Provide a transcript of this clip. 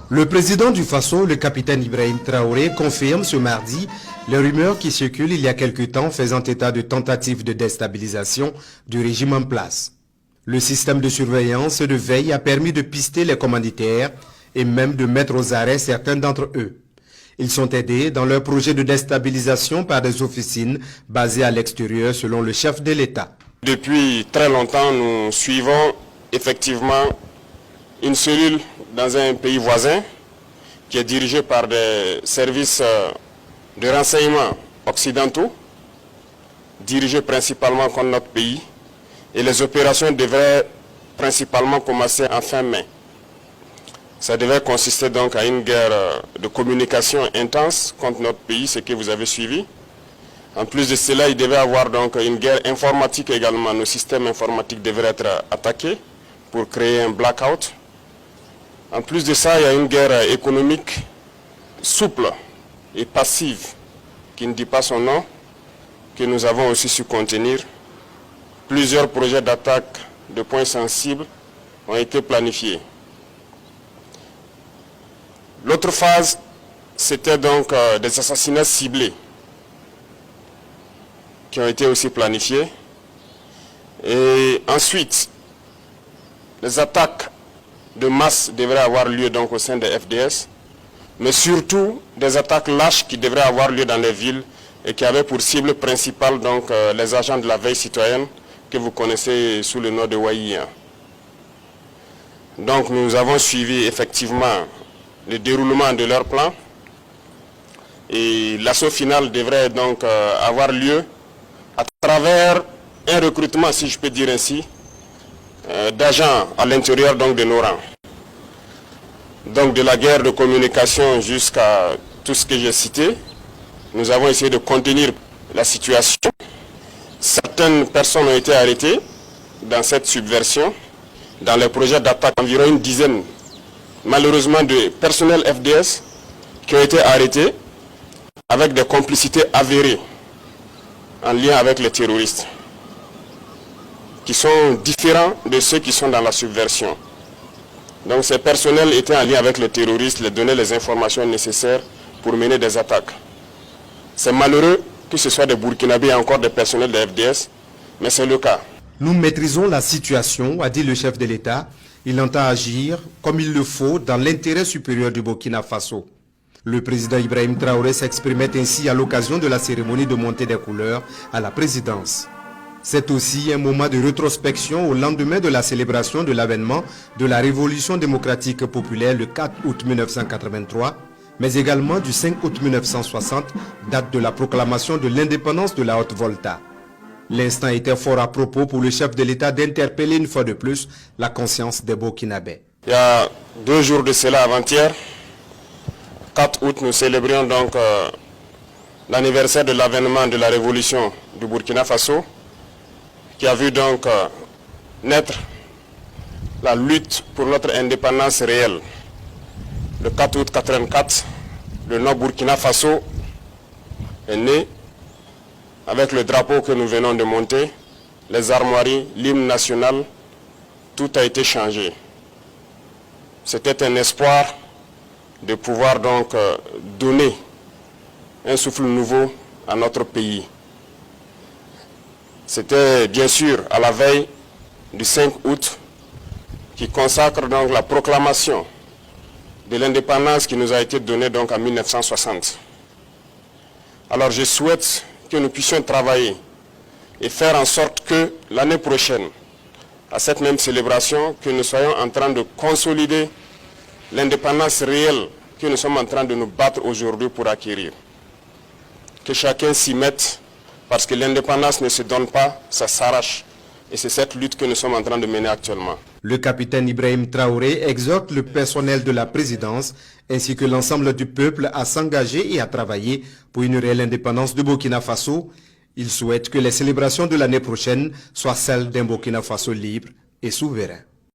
Le président du Faso, le capitaine Ibrahim Traoré, confirme ce mardi les rumeurs qui circulent il y a quelque temps faisant état de tentatives de déstabilisation du régime en place. Le système de surveillance et de veille a permis de pister les commanditaires et même de mettre aux arrêts certains d'entre eux. Ils sont aidés dans leur projet de déstabilisation par des officines basées à l'extérieur selon le chef de l'État. Depuis très longtemps, nous suivons effectivement une cellule dans un pays voisin qui est dirigée par des services de renseignement occidentaux, dirigés principalement contre notre pays, et les opérations devraient principalement commencer en fin mai. Ça devait consister donc à une guerre de communication intense contre notre pays, ce que vous avez suivi. En plus de cela, il devait y avoir donc une guerre informatique également. Nos systèmes informatiques devraient être attaqués pour créer un blackout. En plus de ça, il y a une guerre économique souple et passive, qui ne dit pas son nom, que nous avons aussi su contenir. Plusieurs projets d'attaque de points sensibles ont été planifiés. L'autre phase, c'était donc des assassinats ciblés qui ont été aussi planifiés. Et ensuite, les attaques de masse devraient avoir lieu donc au sein des FDS, mais surtout des attaques lâches qui devraient avoir lieu dans les villes et qui avaient pour cible principale donc les agents de la veille citoyenne que vous connaissez sous le nom de Waïa. Donc nous avons suivi effectivement le déroulement de leur plan et l'assaut final devrait donc avoir lieu à travers un recrutement, si je peux dire ainsi, d'agents à l'intérieur donc de nos rangs. Donc de la guerre de communication jusqu'à tout ce que j'ai cité, nous avons essayé de contenir la situation. Certaines personnes ont été arrêtées dans cette subversion. Dans les projets d'attaque, environ une dizaine, malheureusement, de personnels FDS qui ont été arrêtés avec des complicités avérées en lien avec les terroristes, qui sont différents de ceux qui sont dans la subversion. Donc ces personnels étaient en lien avec les terroristes, les donnaient les informations nécessaires pour mener des attaques. C'est malheureux que ce soit des Burkinabés et encore des personnels de FDS, mais c'est le cas. Nous maîtrisons la situation, a dit le chef de l'État. Il entend agir comme il le faut dans l'intérêt supérieur du Burkina Faso. Le président Ibrahim Traoré s'exprimait ainsi à l'occasion de la cérémonie de montée des couleurs à la présidence. C'est aussi un moment de rétrospection au lendemain de la célébration de l'avènement de la Révolution démocratique populaire le 4 août 1983, mais également du 5 août 1960, date de la proclamation de l'indépendance de la Haute-Volta. L'instant était fort à propos pour le chef de l'État d'interpeller une fois de plus la conscience des Burkinabés. Il y a 2 jours de cela, avant-hier, 4 août, nous célébrions donc l'anniversaire de l'avènement de la révolution du Burkina Faso, qui a vu donc naître la lutte pour notre indépendance réelle. Le 4 août 1984, le Nord Burkina Faso est né avec le drapeau que nous venons de monter, les armoiries, l'hymne national, tout a été changé. C'était un espoir de pouvoir donc donner un souffle nouveau à notre pays. C'était bien sûr à la veille du 5 août qui consacre donc la proclamation de l'indépendance qui nous a été donnée donc en 1960. Alors je souhaite que nous puissions travailler et faire en sorte que l'année prochaine, à cette même célébration, que nous soyons en train de consolider l'indépendance réelle que nous sommes en train de nous battre aujourd'hui pour acquérir. Que chacun s'y mette, parce que l'indépendance ne se donne pas, ça s'arrache. Et c'est cette lutte que nous sommes en train de mener actuellement. Le capitaine Ibrahim Traoré exhorte le personnel de la présidence ainsi que l'ensemble du peuple à s'engager et à travailler pour une réelle indépendance du Burkina Faso. Il souhaite que les célébrations de l'année prochaine soient celles d'un Burkina Faso libre et souverain.